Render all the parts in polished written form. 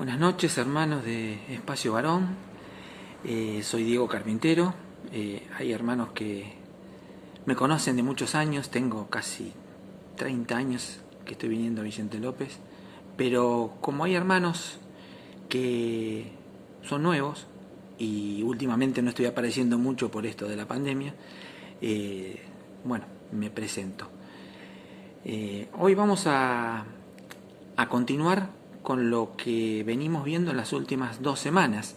Buenas noches, hermanos de Espacio Varón. Soy Diego Carpintero. Hay hermanos que me conocen de muchos años. Tengo casi 30 años que estoy viniendo a Vicente López. Pero como hay hermanos que son nuevos y últimamente no estoy apareciendo mucho por esto de la pandemia, bueno, me presento. Hoy vamos a continuar con lo que venimos viendo en las últimas 2 semanas,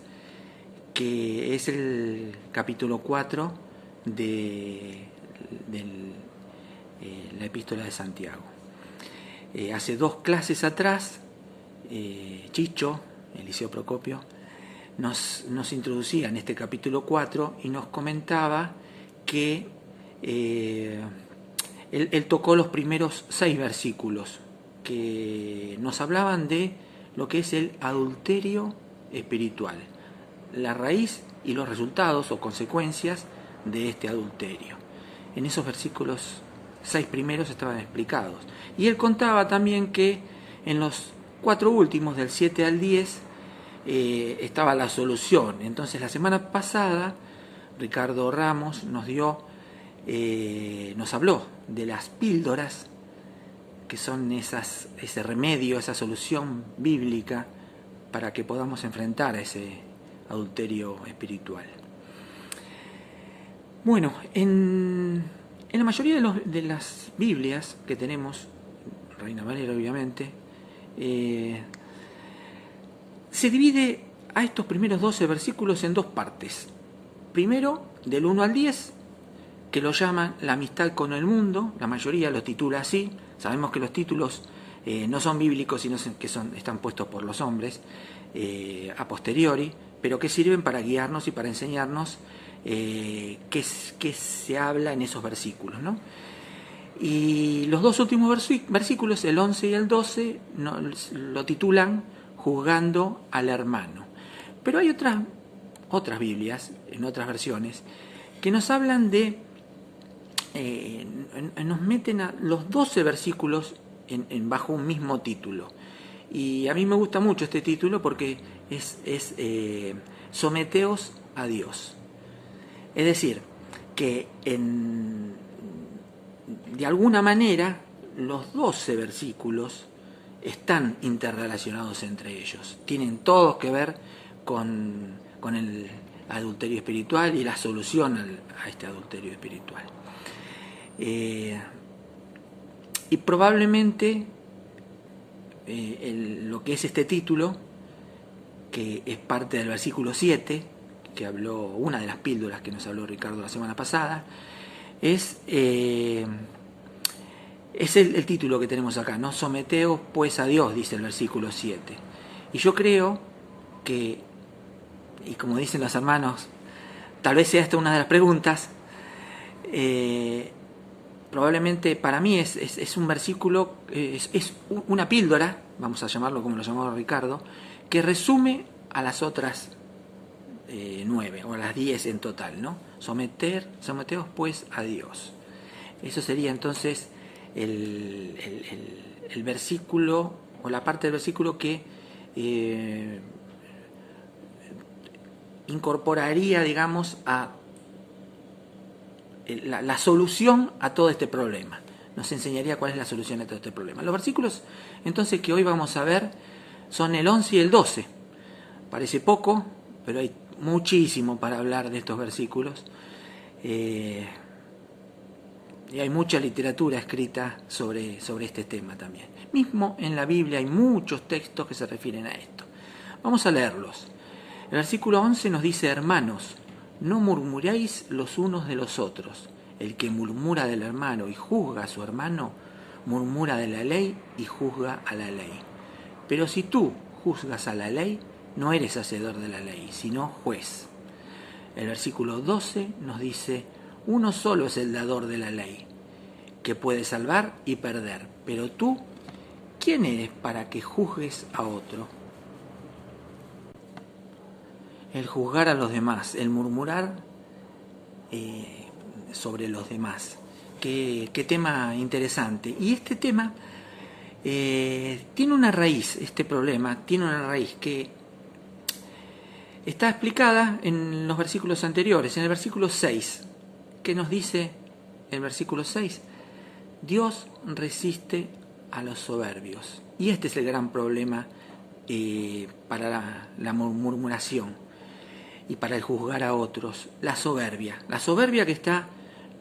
que es el capítulo 4 de la Epístola de Santiago. Hace 2 clases atrás, Chicho, Eliseo Procopio, nos introducía en este capítulo 4 y nos comentaba que él tocó los primeros 6 versículos que nos hablaban de lo que es el adulterio espiritual, la raíz y los resultados o consecuencias de este adulterio. En esos versículos 6 primeros estaban explicados. Y él contaba también que en los 4 últimos, del 7 al 10, estaba la solución. Entonces la semana pasada Ricardo Ramos nos habló de las píldoras, que son ese remedio, esa solución bíblica para que podamos enfrentar a ese adulterio espiritual. Bueno, en la mayoría de las Biblias que tenemos, Reina Valera obviamente, se divide a estos primeros 12 versículos en 2 partes. Primero, del 1 al 10, que lo llaman la amistad con el mundo. La mayoría lo titula así. Sabemos que los títulos no son bíblicos, sino que están puestos por los hombres a posteriori, pero que sirven para guiarnos y para enseñarnos qué se habla en esos versículos, ¿no? Y los 2 últimos versículos, el 11 y el 12, lo titulan juzgando al hermano. Pero hay otras Biblias, en otras versiones, que nos hablan de nos meten a los 12 versículos bajo un mismo título. Y a mí me gusta mucho este título porque es someteos a Dios. Es decir, que de alguna manera los 12 versículos están interrelacionados entre ellos. Tienen todos que ver con el adulterio espiritual y la solución a este adulterio espiritual. Y probablemente lo que es este título, que es parte del versículo 7, que habló, una de las píldoras que nos habló Ricardo la semana pasada, es el título que tenemos acá, ¿no? Someteos pues a Dios, dice el versículo 7. Y yo creo que, y como dicen los hermanos, tal vez sea esta una de las preguntas, probablemente para mí es un versículo, es una píldora, vamos a llamarlo como lo llamó Ricardo, que resume a las otras 9 o a las 10 en total, ¿no? Someteos pues a Dios. Eso sería entonces el versículo o la parte del versículo que incorporaría, digamos, a la solución a todo este problema. Nos enseñaría cuál es la solución a todo este problema. Los versículos entonces que hoy vamos a ver son el 11 y el 12. Parece poco, pero hay muchísimo para hablar de estos versículos. Y hay mucha literatura escrita sobre este tema también. Mismo en la Biblia hay muchos textos que se refieren a esto. Vamos a leerlos. El versículo 11 nos dice: hermanos, no murmuréis los unos de los otros. El que murmura del hermano y juzga a su hermano, murmura de la ley y juzga a la ley. Pero si tú juzgas a la ley, no eres hacedor de la ley, sino juez. El versículo 12 nos dice: uno solo es el dador de la ley, que puede salvar y perder. Pero tú, ¿quién eres para que juzgues a otro? El juzgar a los demás, el murmurar sobre los demás. Qué tema interesante. Y este tema tiene una raíz, este problema tiene una raíz que está explicada en los versículos anteriores, en el versículo 6, que nos dice el versículo 6, Dios resiste a los soberbios. Y este es el gran problema para la murmuración y para el juzgar a otros, la soberbia. La soberbia que está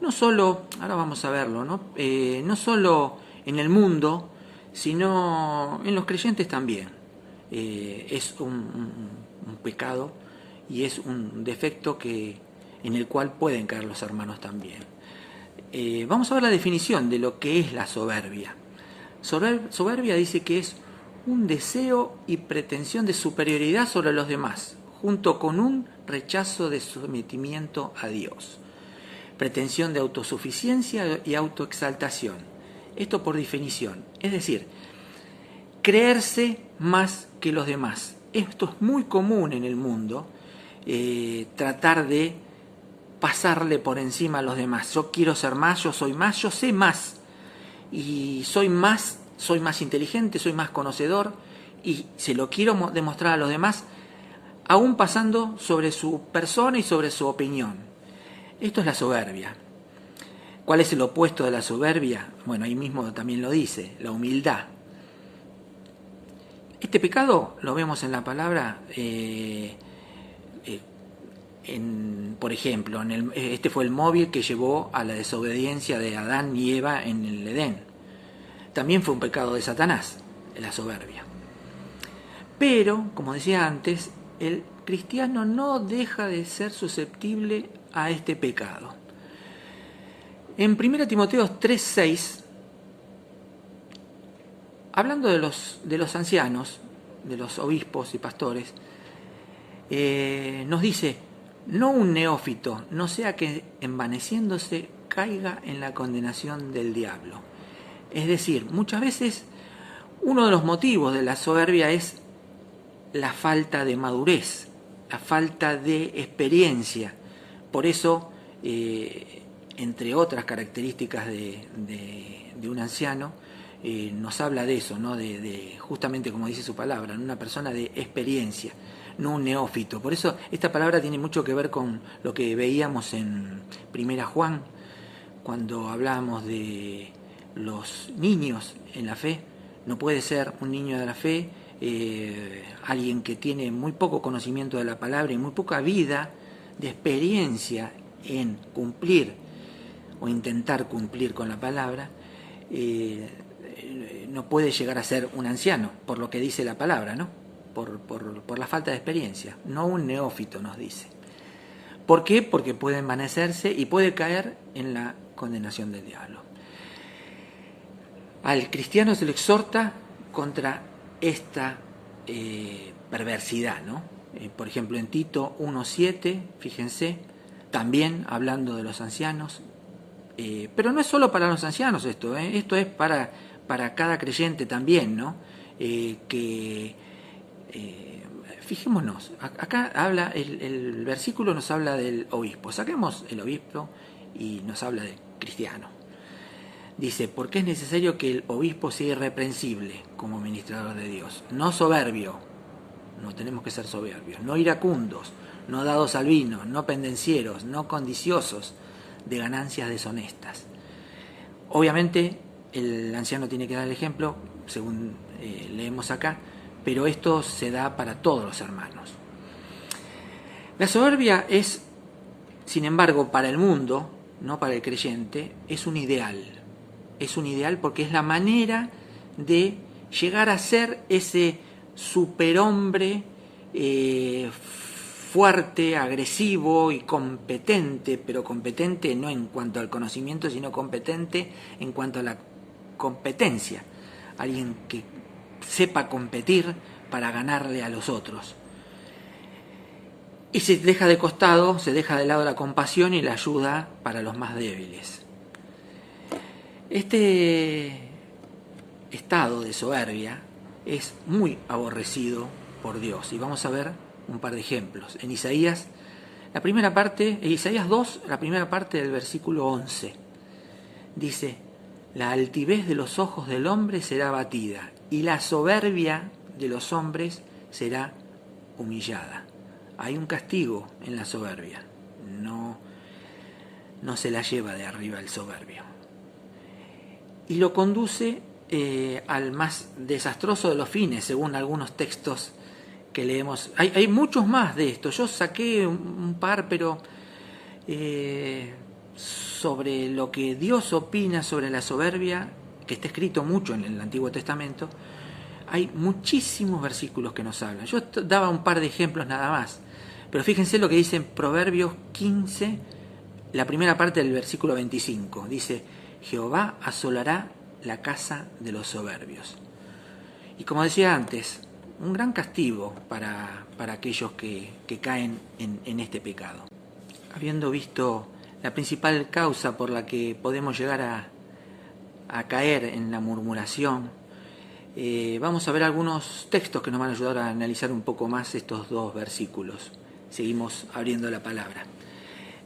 no solo, ahora vamos a verlo, no solo en el mundo, sino en los creyentes también. Es un pecado y es un defecto en el cual pueden caer los hermanos también. Vamos a ver la definición de lo que es la soberbia. Soberbia dice que es un deseo y pretensión de superioridad sobre los demás, junto con un rechazo de sometimiento a Dios. Pretensión de autosuficiencia y autoexaltación. Esto por definición. Es decir, creerse más que los demás. Esto es muy común en el mundo, tratar de pasarle por encima a los demás. Yo quiero ser más, yo soy más, yo sé más. Y soy más inteligente, soy más conocedor y se lo quiero demostrar a los demás, aún pasando sobre su persona y sobre su opinión. Esto es la soberbia. ¿Cuál es el opuesto de la soberbia? Bueno, ahí mismo también lo dice, la humildad. Este pecado lo vemos en la palabra, por ejemplo, este fue el móvil que llevó a la desobediencia de Adán y Eva en el Edén. También fue un pecado de Satanás, la soberbia. Pero, como decía antes, el cristiano no deja de ser susceptible a este pecado. En 1 Timoteo 3:6, hablando de los ancianos, de los obispos y pastores, nos dice, no un neófito, no sea que envaneciéndose caiga en la condenación del diablo. Es decir, muchas veces uno de los motivos de la soberbia es la falta de madurez, la falta de experiencia. Por eso, entre otras características de un anciano, nos habla de eso, ¿no? de justamente como dice su palabra, una persona de experiencia, no un neófito. Por eso esta palabra tiene mucho que ver con lo que veíamos en 1 Juan, cuando hablábamos de los niños en la fe. No puede ser un niño de la fe alguien que tiene muy poco conocimiento de la palabra y muy poca vida de experiencia en cumplir o intentar cumplir con la palabra. No puede llegar a ser un anciano, por lo que dice la palabra, ¿no? Por la falta de experiencia, no un neófito, nos dice. ¿Por qué? Porque puede envanecerse y puede caer en la condenación del diablo. Al cristiano se le exhorta contra esta perversidad, ¿no? Por ejemplo, en Tito 1:7, fíjense, también hablando de los ancianos, pero no es solo para los ancianos esto es para cada creyente también, ¿no? Fijémonos, acá habla, el versículo nos habla del obispo. Saquemos el obispo y nos habla de cristiano. Dice, porque es necesario que el obispo sea irreprensible como ministrador de Dios, no soberbio, no tenemos que ser soberbios, no iracundos, no dados al vino, no pendencieros, no codiciosos de ganancias deshonestas. Obviamente el anciano tiene que dar el ejemplo, según leemos acá, pero esto se da para todos los hermanos. La soberbia es, sin embargo, para el mundo, no para el creyente, es un ideal. Es un ideal porque es la manera de llegar a ser ese superhombre fuerte, agresivo y competente, pero competente no en cuanto al conocimiento, sino competente en cuanto a la competencia. Alguien que sepa competir para ganarle a los otros. Y se deja de costado, se deja de lado la compasión y la ayuda para los más débiles. Este estado de soberbia es muy aborrecido por Dios. Y vamos a ver un par de ejemplos. En Isaías, Isaías 2, la primera parte del versículo 11, dice, La altivez de los ojos del hombre será abatida y la soberbia de los hombres será humillada. Hay un castigo en la soberbia, no se la lleva de arriba el soberbio. Y lo conduce al más desastroso de los fines, según algunos textos que leemos. Hay muchos más de esto. Yo saqué un par, pero sobre lo que Dios opina sobre la soberbia, que está escrito mucho en el Antiguo Testamento, hay muchísimos versículos que nos hablan. Yo daba un par de ejemplos nada más, pero fíjense lo que dice en Proverbios 15, la primera parte del versículo 25. Dice: Jehová asolará la casa de los soberbios. Y como decía antes, un gran castigo para aquellos que caen en este pecado. Habiendo visto la principal causa por la que podemos llegar a caer en la murmuración, vamos a ver algunos textos que nos van a ayudar a analizar un poco más estos dos versículos. Seguimos abriendo la palabra.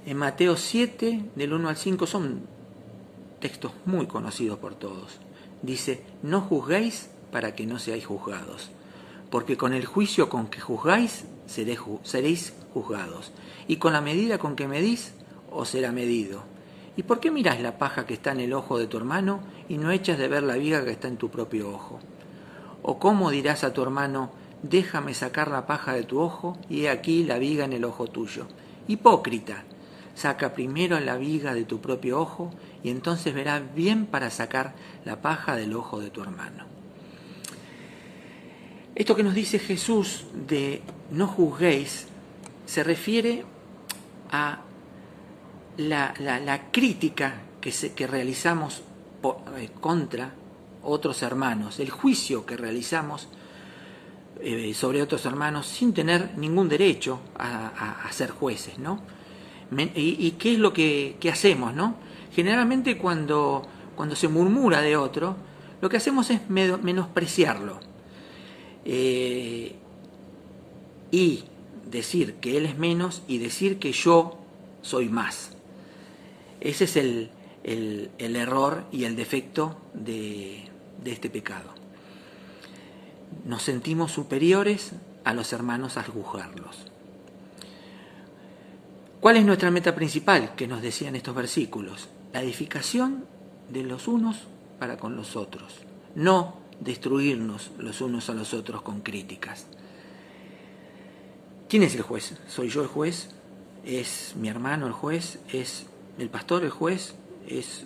En Mateo 7, del 1 al 5, son textos muy conocidos por todos. Dice: no juzguéis para que no seáis juzgados, porque con el juicio con que juzgáis seréis juzgados, y con la medida con que medís os será medido. ¿Y por qué mirás la paja que está en el ojo de tu hermano y no echas de ver la viga que está en tu propio ojo? ¿O cómo dirás a tu hermano: déjame sacar la paja de tu ojo, y he aquí la viga en el ojo tuyo? Hipócrita, saca primero la viga de tu propio ojo, y entonces verás bien para sacar la paja del ojo de tu hermano. Esto que nos dice Jesús de no juzguéis se refiere a la crítica que realizamos contra otros hermanos, el juicio que realizamos sobre otros hermanos sin tener ningún derecho a ser jueces, ¿no? ¿Y qué es lo que hacemos, no? Generalmente cuando se murmura de otro, lo que hacemos es menospreciarlo y decir que él es menos y decir que yo soy más. Ese es el error y el defecto de este pecado. Nos sentimos superiores a los hermanos al juzgarlos. ¿Cuál es nuestra meta principal que nos decían estos versículos? La edificación de los unos para con los otros, no destruirnos los unos a los otros con críticas. ¿Quién es el juez? ¿Soy yo el juez? ¿Es mi hermano el juez? ¿Es el pastor el juez? ¿Es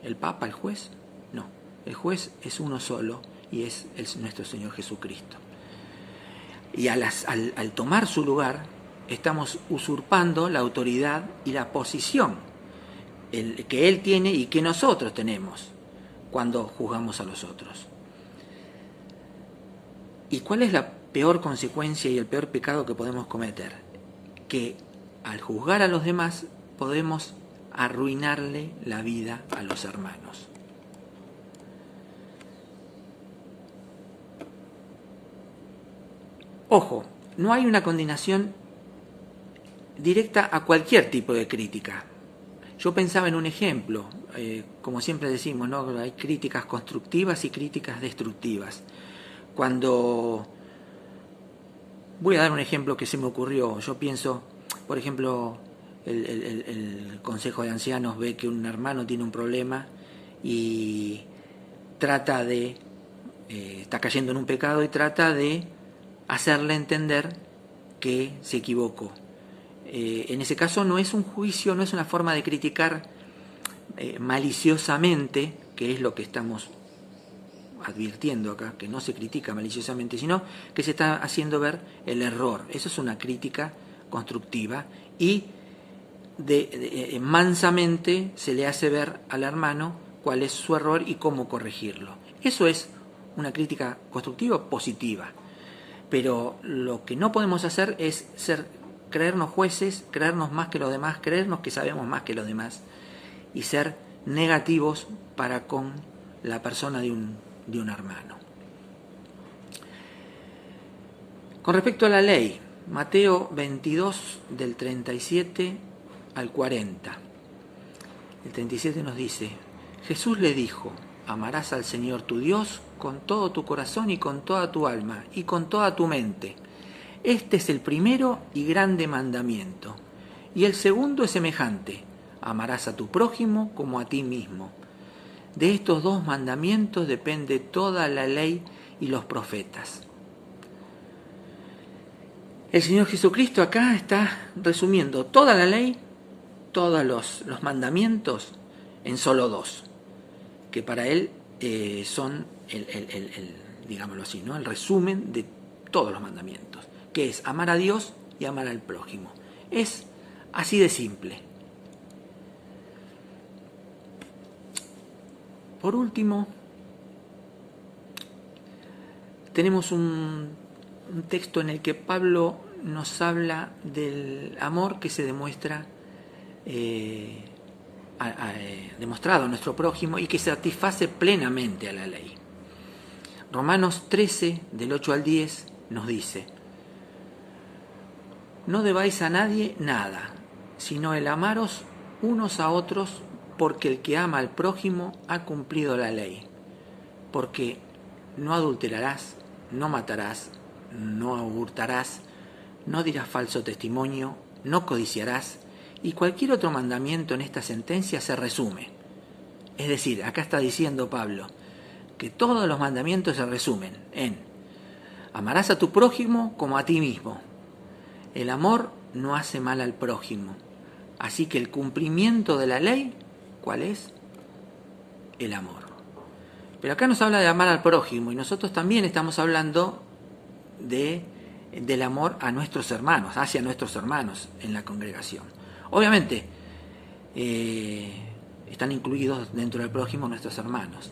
el papa el juez? No, el juez es uno solo y es nuestro Señor Jesucristo. Y al tomar su lugar, estamos usurpando la autoridad y la posición que Él tiene y que nosotros tenemos cuando juzgamos a los otros. ¿Y cuál es la peor consecuencia y el peor pecado que podemos cometer? Que al juzgar a los demás podemos arruinarle la vida a los hermanos. Ojo, no hay una condenación directa a cualquier tipo de crítica. Yo pensaba en un ejemplo, como siempre decimos, ¿no? Hay críticas constructivas y críticas destructivas. Cuando voy a dar un ejemplo que se me ocurrió, yo pienso, por ejemplo, el Consejo de Ancianos ve que un hermano tiene un problema y trata de, está cayendo en un pecado y trata de hacerle entender que se equivocó. En ese caso no es un juicio, no es una forma de criticar maliciosamente, que es lo que estamos advirtiendo acá, que no se critica maliciosamente, sino que se está haciendo ver el error. Eso es una crítica constructiva y mansamente se le hace ver al hermano cuál es su error y cómo corregirlo. Eso es una crítica constructiva positiva. Pero lo que no podemos hacer es creernos jueces, creernos más que los demás, creernos que sabemos más que los demás y ser negativos para con la persona de un hermano. Con respecto a la ley, Mateo 22 del 37 al 40. El 37 nos dice: Jesús le dijo: amarás al Señor tu Dios con todo tu corazón y con toda tu alma y con toda tu mente. Este es el primero y grande mandamiento. Y el segundo es semejante: amarás a tu prójimo como a ti mismo. De estos dos mandamientos depende toda la ley y los profetas. El Señor Jesucristo acá está resumiendo toda la ley, todos los mandamientos en solo dos, que para él son digámoslo así, ¿no?, el resumen de todos los mandamientos, que es amar a Dios y amar al prójimo. Es así de simple. Por último, tenemos un texto en el que Pablo nos habla del amor que se demuestra demostrado a nuestro prójimo y que satisface plenamente a la ley. Romanos 13, del 8 al 10, nos dice: no debáis a nadie nada, sino el amaros unos a otros, porque el que ama al prójimo ha cumplido la ley. Porque no adulterarás, no matarás, no hurtarás, no dirás falso testimonio, no codiciarás, y cualquier otro mandamiento en esta sentencia se resume. Es decir, acá está diciendo Pablo que todos los mandamientos se resumen en: amarás a tu prójimo como a ti mismo. El amor no hace mal al prójimo. Así que el cumplimiento de la ley, ¿cuál es? El amor. Pero acá nos habla de amar al prójimo, y nosotros también estamos hablando del amor a nuestros hermanos, hacia nuestros hermanos en la congregación. Obviamente, están incluidos dentro del prójimo nuestros hermanos.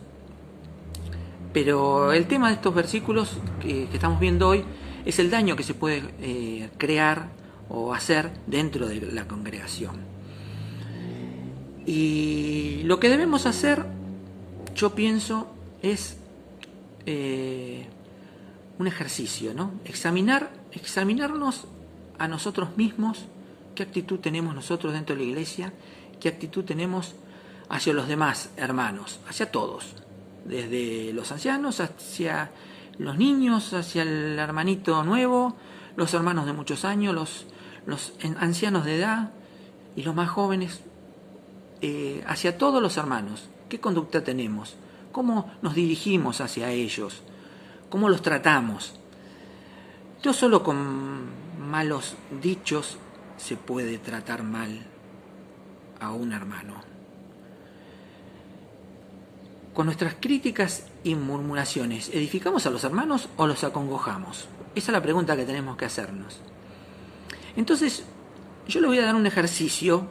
Pero el tema de estos versículos que estamos viendo hoy es el daño que se puede crear o hacer dentro de la congregación. Y lo que debemos hacer, yo pienso, es un ejercicio, ¿no? Examinarnos a nosotros mismos, qué actitud tenemos nosotros dentro de la iglesia, qué actitud tenemos hacia los demás hermanos, hacia todos, desde los ancianos hacia los niños, hacia el hermanito nuevo, los hermanos de muchos años, los ancianos de edad y los más jóvenes, hacia todos los hermanos. ¿Qué conducta tenemos? ¿Cómo nos dirigimos hacia ellos? ¿Cómo los tratamos? No solo con malos dichos se puede tratar mal a un hermano. Con nuestras críticas y murmuraciones, ¿edificamos a los hermanos o los acongojamos? Esa es la pregunta que tenemos que hacernos. Entonces, yo les voy a dar un ejercicio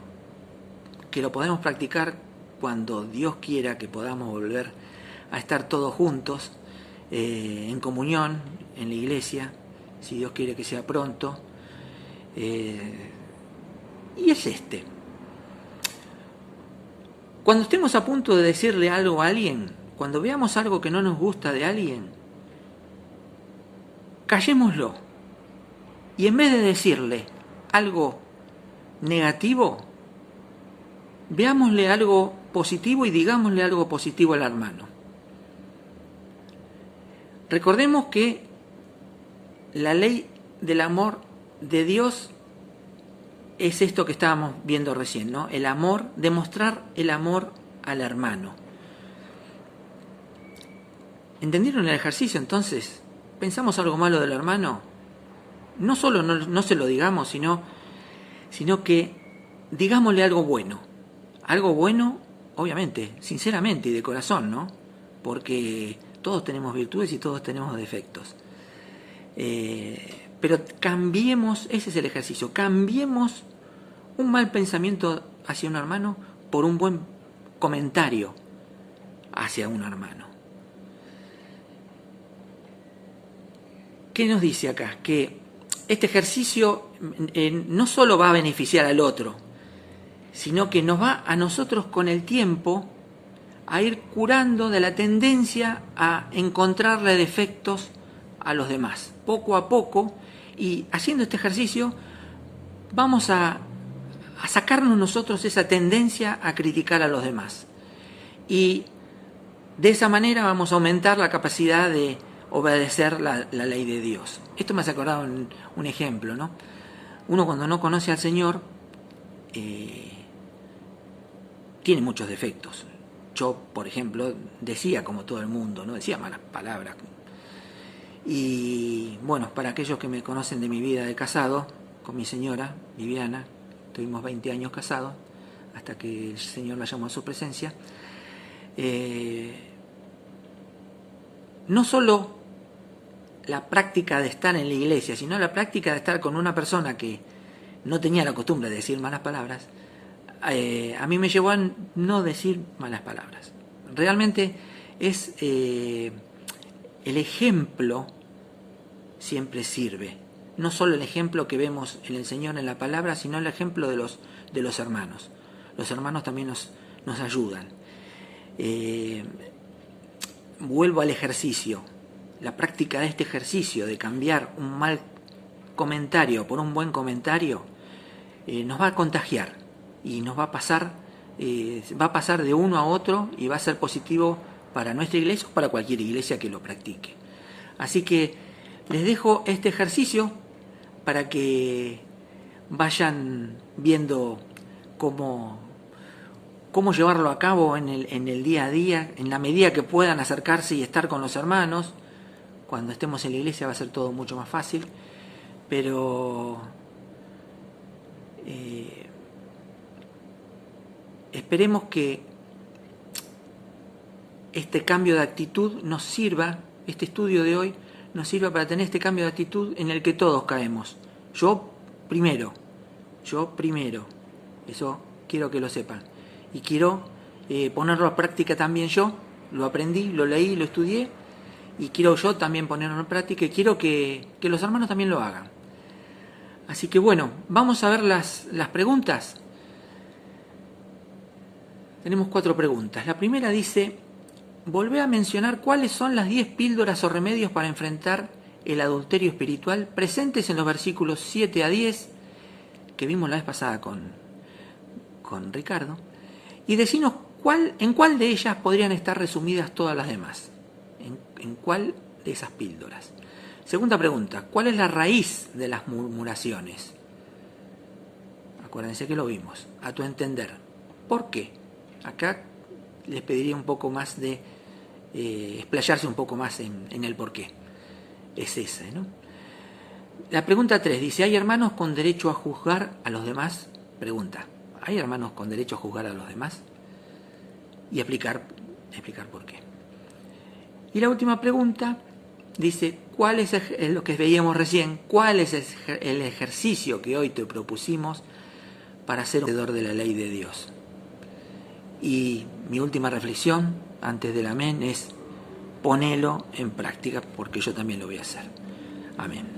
que lo podemos practicar cuando Dios quiera que podamos volver a estar todos juntos, en comunión, en la iglesia, si Dios quiere que sea pronto. Y es este: cuando estemos a punto de decirle algo a alguien, cuando veamos algo que no nos gusta de alguien, callémoslo, y en vez de decirle algo negativo, veámosle algo positivo y digámosle algo positivo al hermano. Recordemos que la ley del amor de Dios es esto que estábamos viendo recién, ¿no? El amor, demostrar el amor al hermano. ¿Entendieron el ejercicio entonces? ¿Pensamos algo malo del hermano? No solo no se lo digamos, sino que digámosle algo bueno. Algo bueno, obviamente, sinceramente y de corazón, ¿no? Porque todos tenemos virtudes y todos tenemos defectos. Pero cambiemos, ese es el ejercicio, cambiemos un mal pensamiento hacia un hermano por un buen comentario hacia un hermano. ¿Qué nos dice acá? Que este ejercicio no solo va a beneficiar al otro, sino que nos va a nosotros con el tiempo a ir curando de la tendencia a encontrarle defectos a los demás. Poco a poco, y haciendo este ejercicio, vamos a sacarnos nosotros esa tendencia a criticar a los demás. y de esa manera vamos a aumentar la capacidad de obedecer la ley de Dios. Esto me hace acordar un ejemplo, ¿no? Uno cuando no conoce al Señor tiene muchos defectos. Yo, por ejemplo, decía como todo el mundo, ¿no? Decía malas palabras. Y bueno, para aquellos que me conocen de mi vida de casado con mi señora, Viviana, tuvimos 20 años casados, hasta que el Señor la llamó a su presencia. No solo la práctica de estar en la iglesia, sino la práctica de estar con una persona que no tenía la costumbre de decir malas palabras, a mí me llevó a no decir malas palabras. Realmente es el ejemplo siempre sirve. No solo el ejemplo que vemos en el Señor en la palabra, sino el ejemplo de los hermanos. Los hermanos también nos ayudan. Vuelvo al ejercicio. La práctica de este ejercicio de cambiar un mal comentario por un buen comentario nos va a contagiar y nos va a pasar de uno a otro y va a ser positivo para nuestra iglesia o para cualquier iglesia que lo practique. Así que les dejo este ejercicio para que vayan viendo cómo llevarlo a cabo en el día a día, en la medida que puedan acercarse y estar con los hermanos. Cuando estemos en la iglesia va a ser todo mucho más fácil, pero esperemos que este cambio de actitud nos sirva, este estudio de hoy nos sirva para tener este cambio de actitud en el que todos caemos. Yo primero, eso quiero que lo sepan. Y quiero ponerlo a práctica también yo, lo aprendí, lo leí, lo estudié, y quiero yo también ponerlo en práctica y quiero que los hermanos también lo hagan. Así que bueno, vamos a ver las preguntas. Tenemos 4 preguntas. La primera dice: volvé a mencionar cuáles son las 10 píldoras o remedios para enfrentar el adulterio espiritual presentes en los versículos 7 a 10 que vimos la vez pasada con Ricardo, y decinos en cuál de ellas podrían estar resumidas todas las demás. ¿En cuál de esas píldoras? Segunda pregunta: ¿cuál es la raíz de las murmuraciones? Acuérdense que lo vimos. A tu entender. ¿Por qué? Acá les pediría un poco más de explayarse un poco más en el por qué. Es ese, ¿no? La pregunta 3 dice: ¿hay hermanos con derecho a juzgar a los demás? Pregunta: ¿hay hermanos con derecho a juzgar a los demás? Y explicar por qué. Y la última pregunta dice: ¿cuál es lo que veíamos recién? ¿Cuál es el ejercicio que hoy te propusimos para ser conocedor de la ley de Dios? Y mi última reflexión antes del amén es: ponelo en práctica, porque yo también lo voy a hacer. Amén.